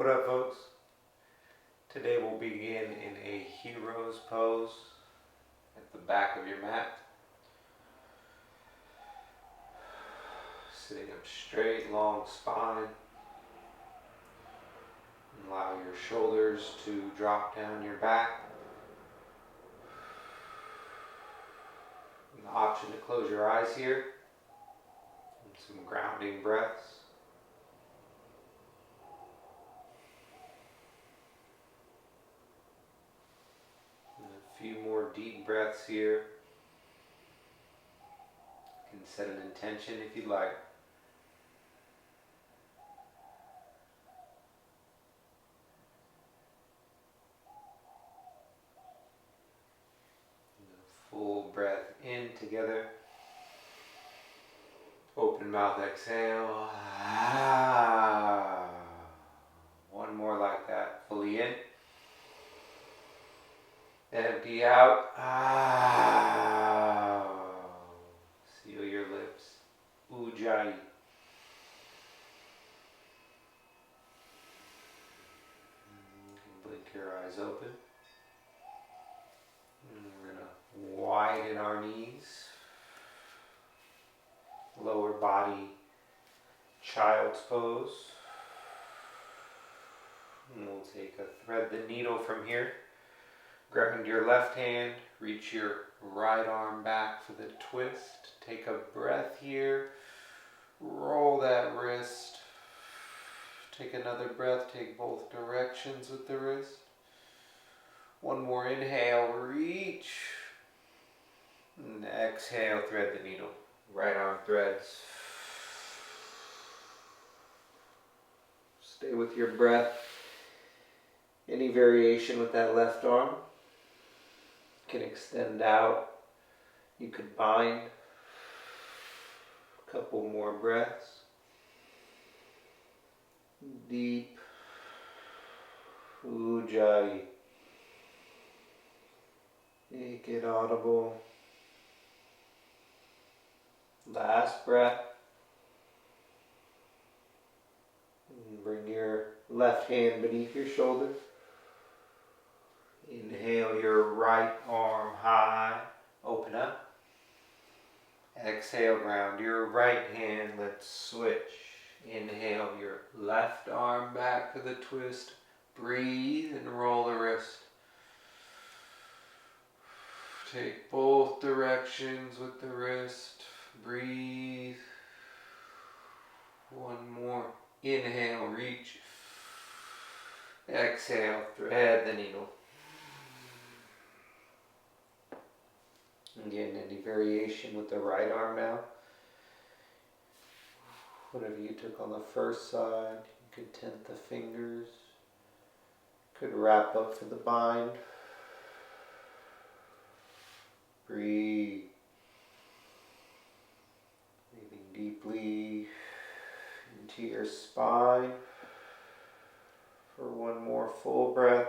What up, folks? Today we'll begin in a hero's pose at the back of your mat. Sitting up straight, long spine. Allow your shoulders to drop down your back. An option to close your eyes here. And some grounding breaths. A few more deep breaths here. You can set an intention if you'd like. A full breath in together. Open mouth exhale. One more like that. Fully in. Empty out. Seal your lips. Ujjayi. You can blink your eyes open. And we're going to widen our knees. Lower body, child's pose. And we'll take a thread the needle from here. Grab your left hand, reach your right arm back for the twist. Take a breath here. Roll that wrist. Take another breath, take both directions with the wrist. One more inhale, reach. And exhale, thread the needle. Right arm threads. Stay with your breath. Any variation with that left arm. Can extend out. You could bind. A couple more breaths. Deep. Ujjayi. Make it audible. Last breath. And bring your left hand beneath your shoulder. Inhale your right arm high. Open up. Exhale, ground your right hand. Let's switch. Inhale your left arm back for the twist. Breathe and roll the wrist. Take both directions with the wrist. Breathe. One more. Inhale, reach. Exhale, thread the needle. Again, any variation with the right arm now. Whatever you took on the first side, you could tent the fingers. Could wrap up for the bind. Breathe. Breathing deeply into your spine for one more full breath.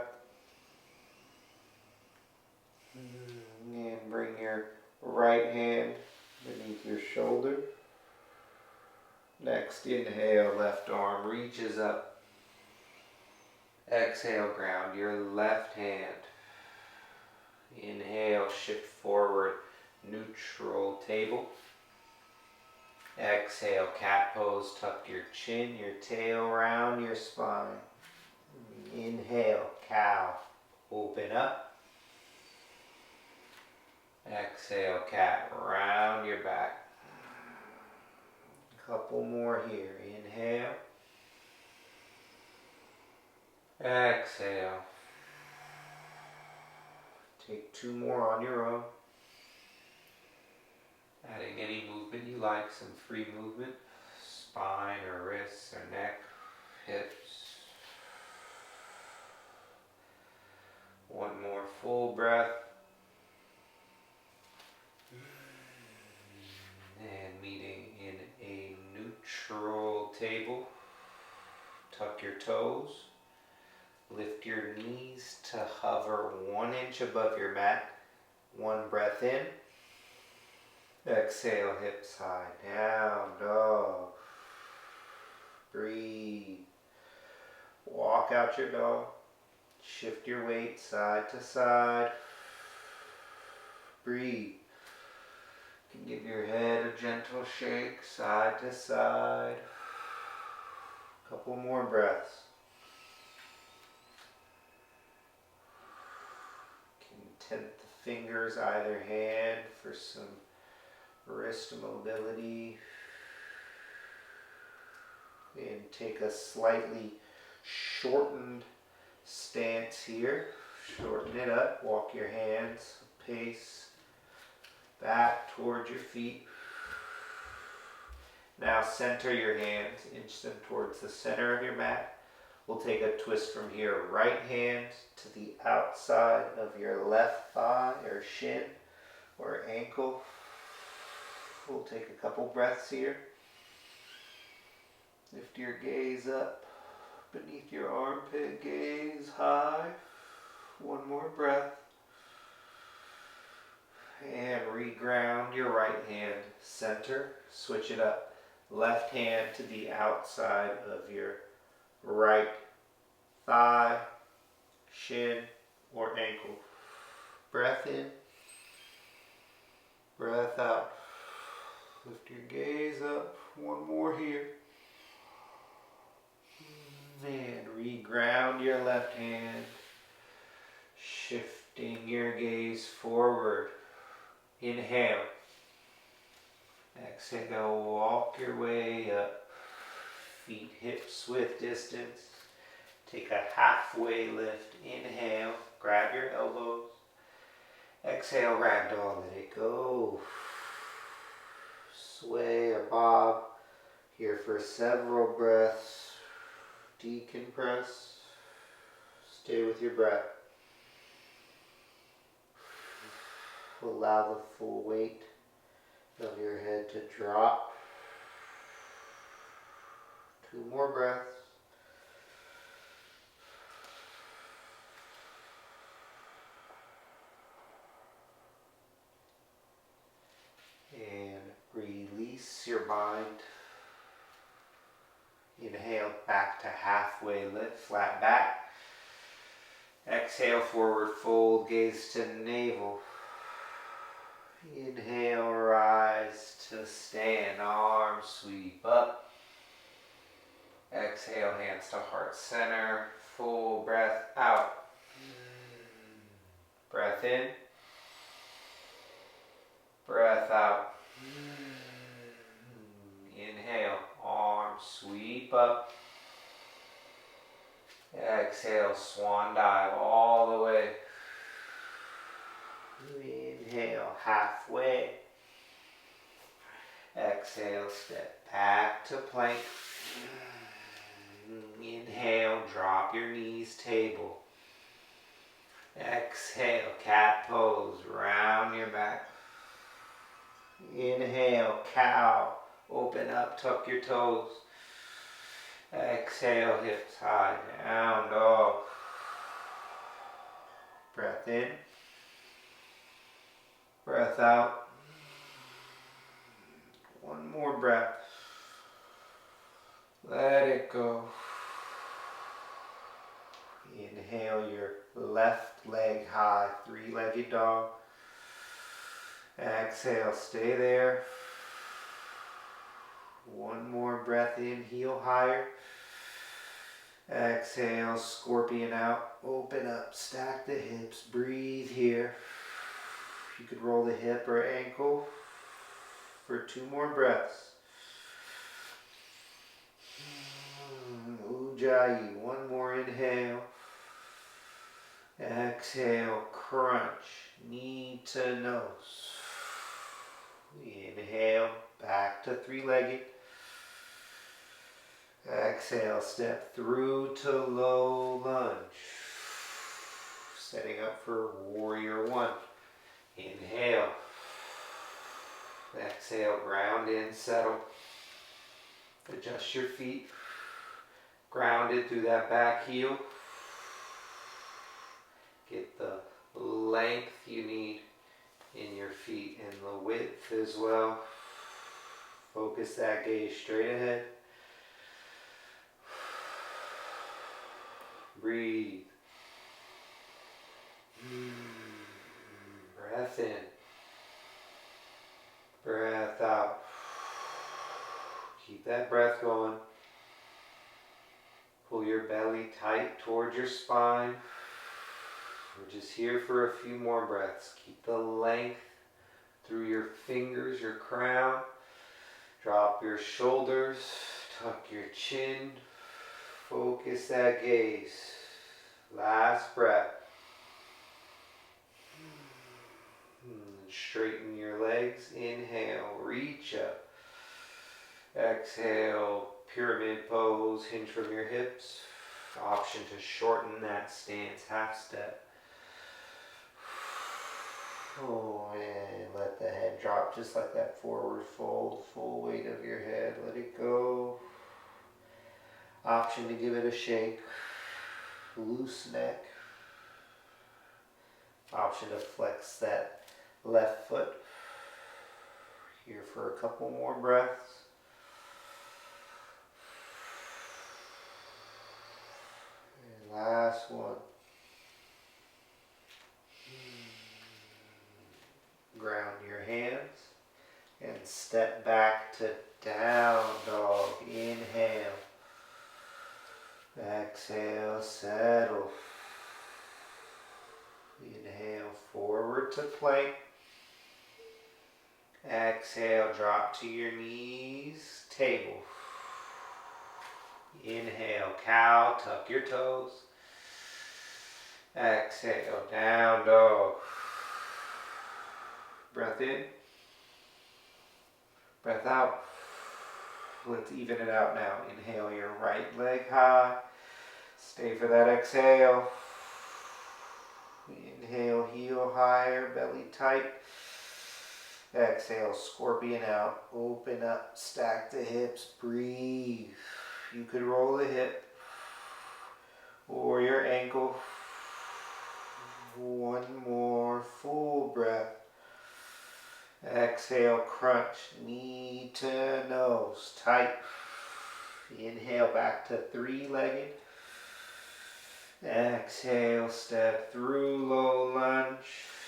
And bring your right hand beneath your shoulder. Next inhale, left arm reaches up. Exhale, ground your left hand. Inhale, shift forward, neutral table. Exhale, cat pose, tuck your chin, your tail around your spine. Inhale, cow, open up. Exhale, cat, round your back. Couple more here. Inhale. Exhale. Take two more on your own. Adding any movement you like, some free movement. Spine or wrists or neck, hips. One more full breath. And meeting in a neutral table. Tuck your toes. Lift your knees to hover 1 inch above your mat. One breath in. Exhale, hips high. Down dog. Breathe. Walk walk out your dog. Shift your weight side to side. Breathe. You can give your head a gentle shake side to side. Couple more breaths. Can tent the fingers either hand for some wrist mobility. And take a slightly shortened stance here. Shorten it up. Walk your hands pace back towards your feet. Now center your hands, inch them towards the center of your mat. We'll take a twist from here. Right hand to the outside of your left thigh or shin or ankle. We'll take a couple breaths here. Lift your gaze up beneath your armpit, gaze high. One more breath. And reground your right hand, center, switch it up. Left hand to the outside of your right thigh, shin, or ankle. Breath in, breath out. Lift your gaze up, one more here. And reground your left hand, shifting your gaze forward. Inhale. Exhale, walk your way up. Feet hips width distance. Take a halfway lift. Inhale, grab your elbows. Exhale, ragdoll, let it go. Sway or bob. Here for several breaths. Decompress. Stay with your breath. Allow the full weight of your head to drop. 2 more breaths. And release your mind. Inhale back to halfway lift, flat back. Exhale, forward fold, gaze to navel. Inhale, rise to stand, arms sweep up. Exhale, hands to heart center, full breath out. Breath in, breath out. Inhale, arms sweep up. Exhale, swan dive all the way. Inhale, halfway. Exhale, step back to plank. Inhale, drop your knees, table. Exhale, cat pose, round your back. Inhale, cow, open up, tuck your toes. Exhale, hips high, down dog. Breath in. Breath out. One more breath. Let it go. Inhale your left leg high, 3-legged dog. Exhale, stay there. One more breath in, heel higher. Exhale, scorpion out. Open up, stack the hips, breathe here. You could roll the hip or ankle for 2 more breaths. Ujjayi, one more inhale. Exhale, crunch, knee to nose. Inhale, back to 3-legged. Exhale, step through to low lunge. Setting up for warrior 1. Inhale. Exhale, ground in, settle. Adjust your feet. Grounded through that back heel. Get the length you need in your feet and the width as well. Focus that gaze straight ahead. Breathe. Breath in. Breath out. Keep that breath going. Pull your belly tight towards your spine. We're just here for a few more breaths. Keep the length through your fingers, your crown. Drop your shoulders. Tuck your chin. Focus that gaze. Last breath. Straighten your legs. Inhale, reach up. Exhale, pyramid pose, hinge from your hips. Option to shorten that stance, half step. Oh, and let the head drop just like that. Forward fold, full weight of your head. Let it go. Option to give it a shake. Loose neck. Option to flex that left foot. Here for a couple more breaths. And last one. Ground your hands and step back to down dog. Inhale. Exhale, settle. Inhale, forward to plank. Exhale, drop to your knees, table. Inhale, cow, tuck your toes. Exhale, down dog. Breath in. Breath out. Let's even it out now. Inhale your right leg high. Stay for that exhale. Inhale, heel higher, belly tight. Exhale, scorpion out. Open up, stack the hips, breathe. You could roll the hip or your ankle. One more full breath. Exhale, crunch, knee to nose, tight. Inhale, back to three-legged. Exhale, step through low lunge,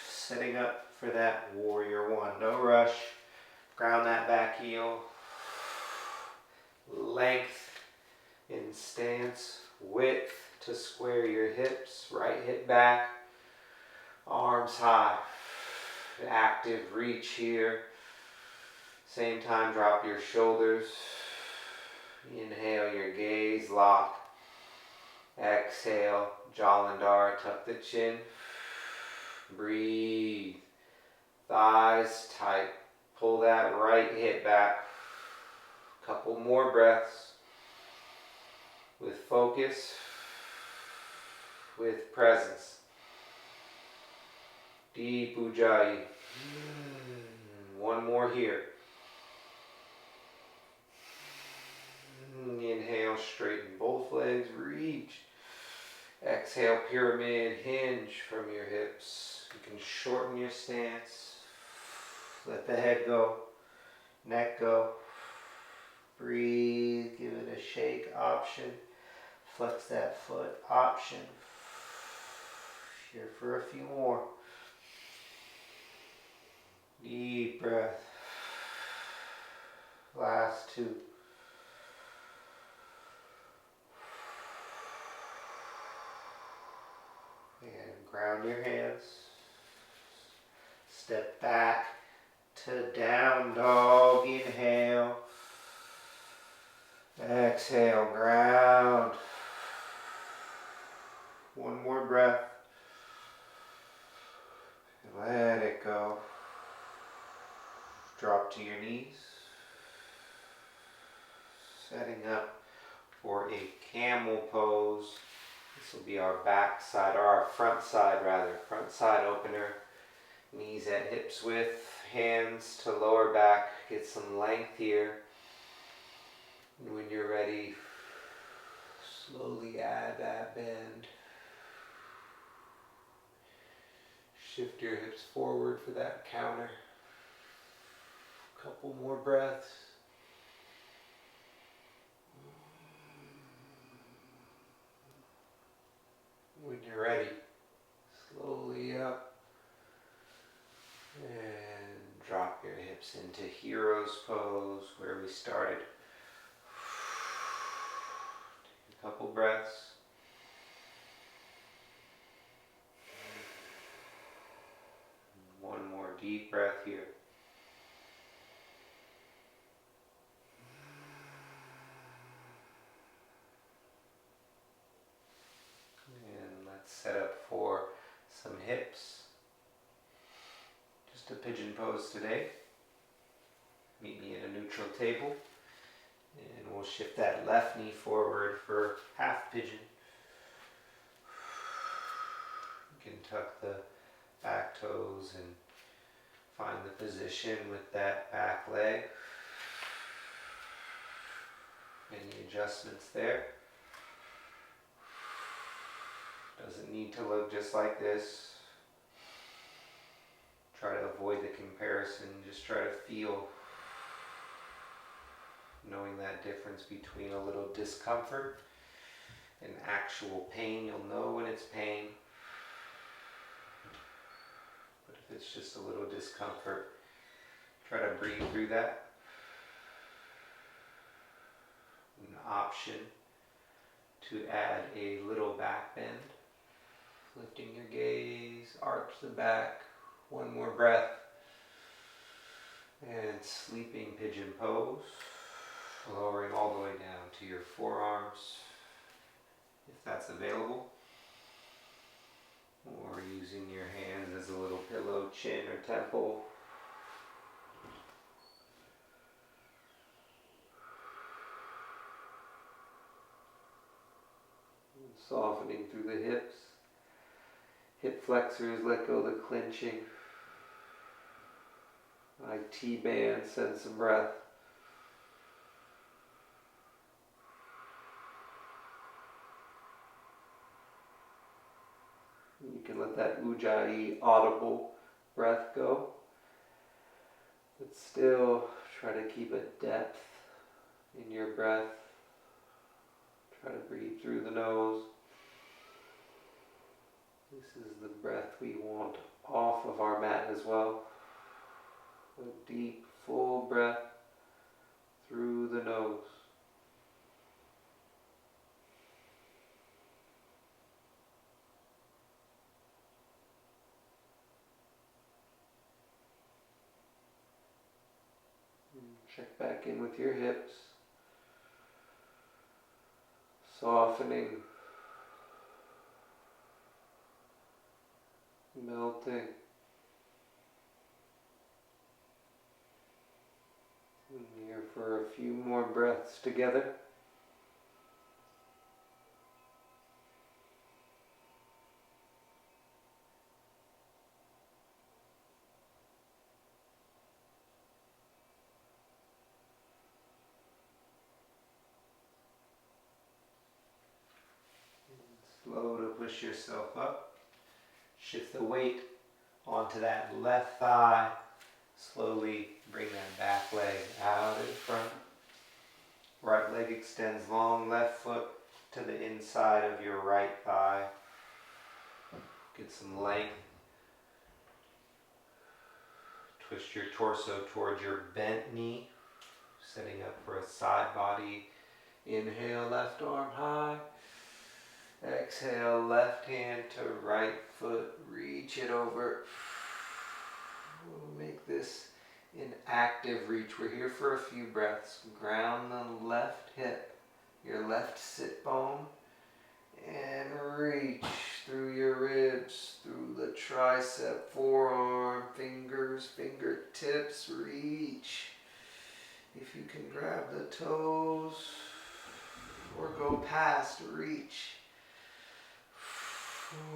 setting up for that warrior one. No rush. Ground that back heel. Length in stance, width to square your hips, right hip back, arms high. Active reach here. Same time, drop your shoulders. Inhale, your gaze lock. Exhale, Jalandhar, tuck the chin. Breathe. Thighs tight. Pull that right hip back. Couple more breaths. With focus. With presence. Deep Ujjayi. One more here. Inhale, straighten both legs, reach. Exhale, pyramid, hinge from your hips. You can shorten your stance. Let the head go, neck go. Breathe, give it a shake, option. Flex that foot, option. Here for a few more. Deep breath. Last two. And ground your hands. Step back to down dog. Inhale. Exhale, ground. One more breath. Let it go. Drop to your knees. Setting up for a camel pose. This will be our back side, or our front side rather. Front side opener. Knees at hips width. Hands to lower back. Get some length here. And when you're ready, slowly add that bend. Shift your hips forward for that counter. Couple more breaths. When you're ready, slowly up and drop your hips into hero's pose where we started. Take a couple breaths. One more deep breath here. And let's set up for some hips. Just a pigeon pose today. Meet me in a neutral table. And we'll shift that left knee forward for half pigeon. You can tuck the back toes and find the position with that back leg. Any adjustments there? Doesn't need to look just like this. Try to avoid the comparison. Just try to feel, knowing that difference between a little discomfort and actual pain. You'll know when it's pain. But if it's just a little discomfort, try to breathe through that. An option to add a little back bend. Lifting your gaze, arch the back. One more breath. And sleeping pigeon pose. Lowering all the way down to your forearms, if that's available. Or using your hands as a little pillow, chin or temple. And softening through the hips. Hip flexors, let go of the clenching. Like T-band, send some breath. You can let that ujjayi audible breath go. But still try to keep a depth in your breath. Try to breathe through the nose. This is the breath we want off of our mat as well. A deep, full breath through the nose. Check back in with your hips. Softening. Melting. And here for a few more breaths together. Slow to push yourself up. Shift the weight onto that left thigh. Slowly bring that back leg out in front. Right leg extends long, left foot to the inside of your right thigh. Get some length. Twist your torso towards your bent knee. Setting up for a side body. Inhale, left arm high. Exhale, left hand to right foot. Reach it over. We'll make this an active reach. We're here for a few breaths. Ground the left hip, your left sit bone, and reach through your ribs, through the tricep, forearm, fingers, fingertips. Reach. If you can grab the toes or go past, reach.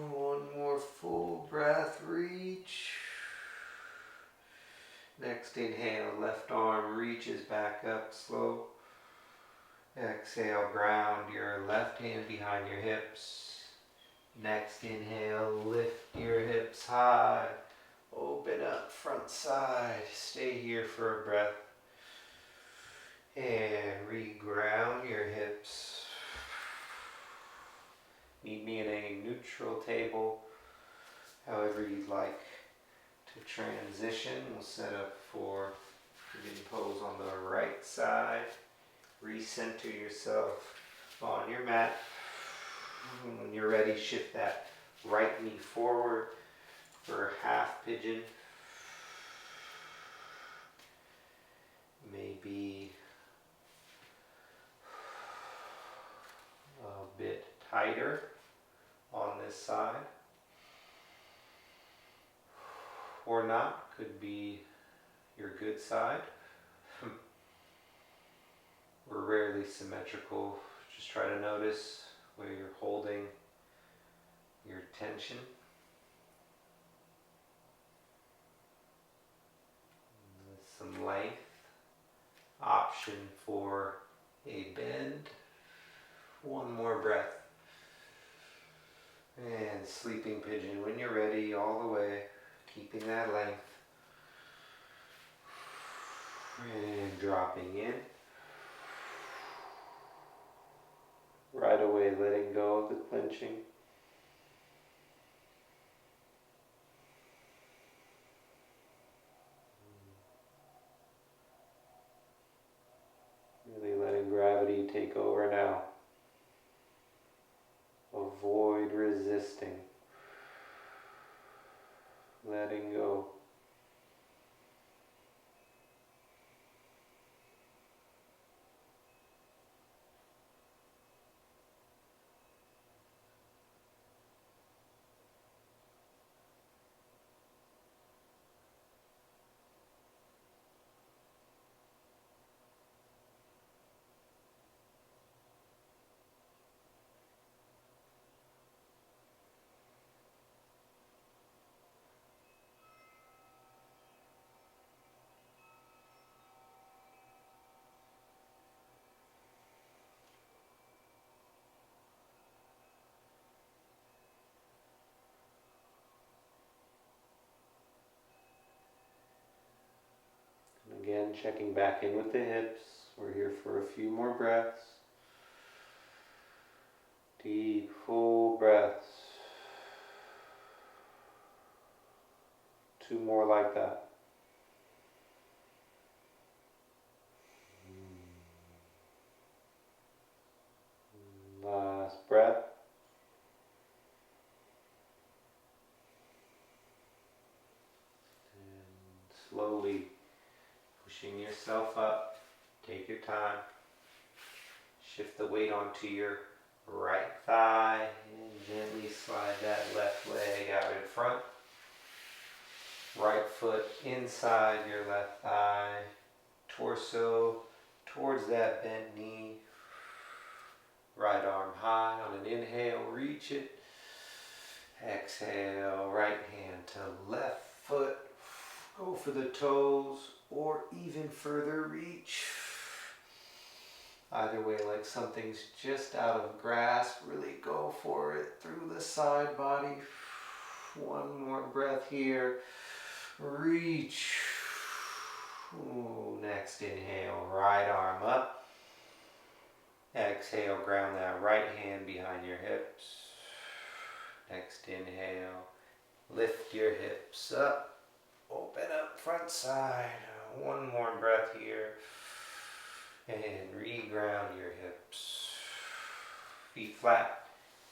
One more full breath, reach. Next inhale, left arm reaches back up slow. Exhale, ground your left hand behind your hips. Next inhale, lift your hips high. Open up front side. Stay here for a breath. And re-ground your hips. Meet me in a neutral table, however you'd like to transition. We'll set up for sitting pose on the right side. Recenter yourself on your mat. When you're ready, shift that right knee forward for half pigeon. Maybe a bit tighter on this side. Or not, could be your good side. We're rarely symmetrical. Just try to notice where you're holding your tension. With some length. Option for a bend. One more breath. And sleeping pigeon when you're ready, all the way, keeping that length. And dropping in. Right away letting go of the clenching. Really letting gravity take over now. Avoid resisting. Letting go. Again, checking back in with the hips. We're here for a few more breaths. Deep, full breaths. 2 more like that. Last breath. And slowly pushing yourself up. Take your time. Shift the weight onto your right thigh and gently slide that left leg out in front. Right foot inside your left thigh. Torso towards that bent knee. Right arm high on an inhale, reach it. Exhale, right hand to left foot. Go for the toes or even further reach. Either way, like something's just out of grasp, really go for it through the side body. One more breath here. Reach. Ooh, next inhale, right arm up. Exhale, ground that right hand behind your hips. Next inhale, lift your hips up. Open up front side. One more breath here. And re-ground your hips. Feet flat,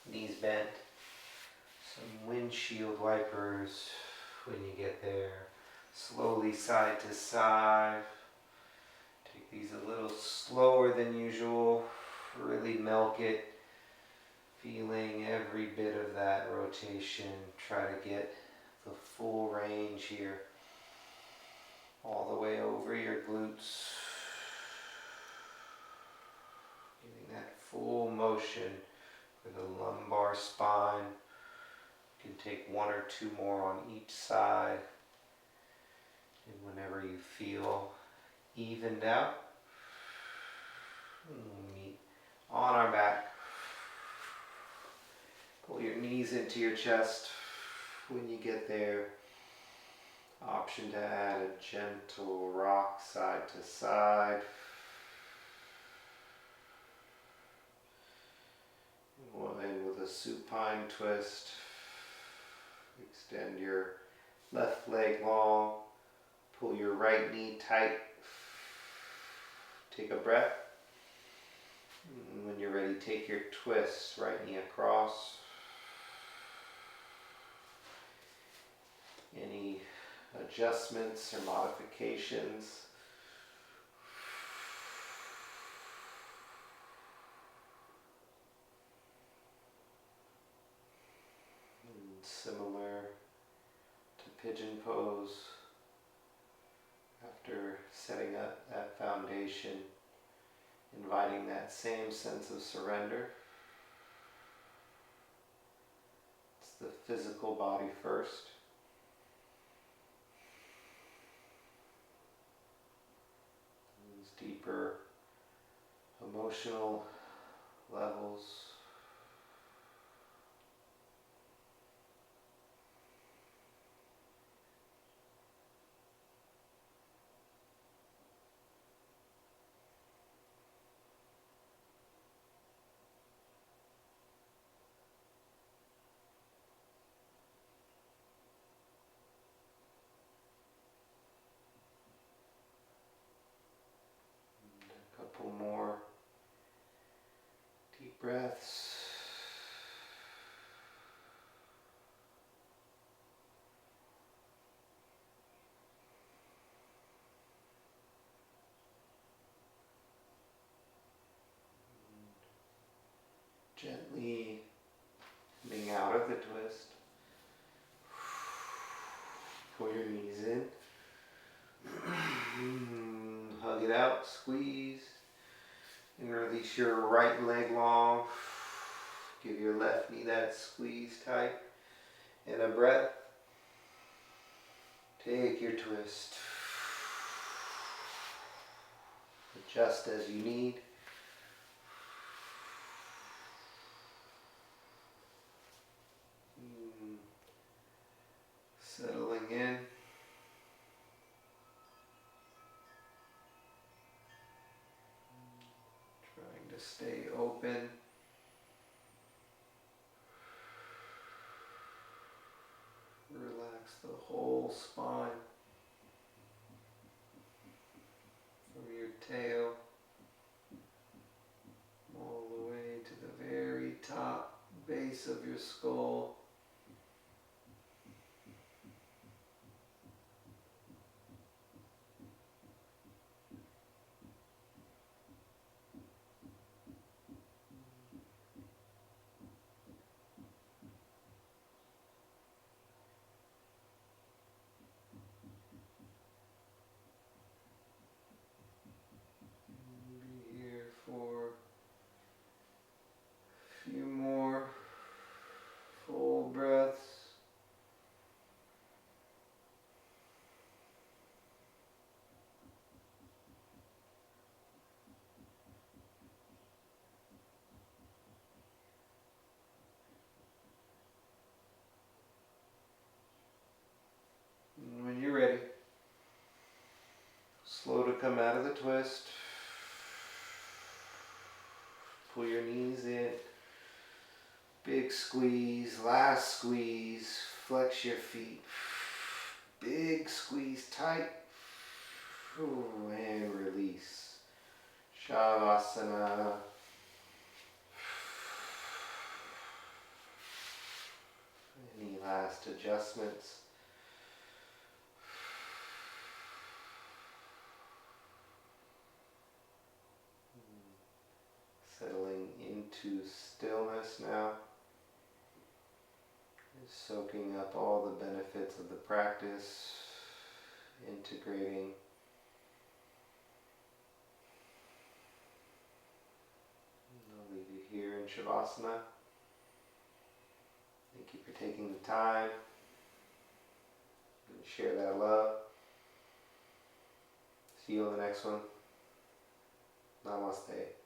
knees bent. Some windshield wipers when you get there. Slowly side to side. Take these a little slower than usual. Really milk it. Feeling every bit of that rotation. Try to get the full range here. All the way over your glutes. Giving that full motion for the lumbar spine. You can take 1 or 2 more on each side. And whenever you feel evened out, meet on our back. Pull your knees into your chest. When you get there, option to add a gentle rock side to side. We'll end with the supine twist. Extend your left leg long. Pull your right knee tight. Take a breath. And when you're ready, take your twist. Right knee across. Any adjustments or modifications? And similar to pigeon pose, after setting up that foundation, inviting that same sense of surrender. It's the physical body first. These deeper emotional levels. Couple more deep breaths. Gently coming out of the twist. Pull your knees in. Hug it out, squeeze. And release your right leg long. Give your left knee that squeeze tight. And a breath. Take your twist. Adjust as you need. Settling in. Trying to stay open. Relax the whole spine. From your tail all the way to the very top base of your skull. Be here for a few more full breaths. And when you're ready, slow to come out of the twist. Pull your knees in. Big squeeze, last squeeze. Flex your feet. Big squeeze tight. And release. Shavasana. Any last adjustments? Settling into stillness now. Soaking up all the benefits of the practice. Integrating. I'll leave you here in Shavasana. Thank you for taking the time and share that love. See you on the next one. Namaste.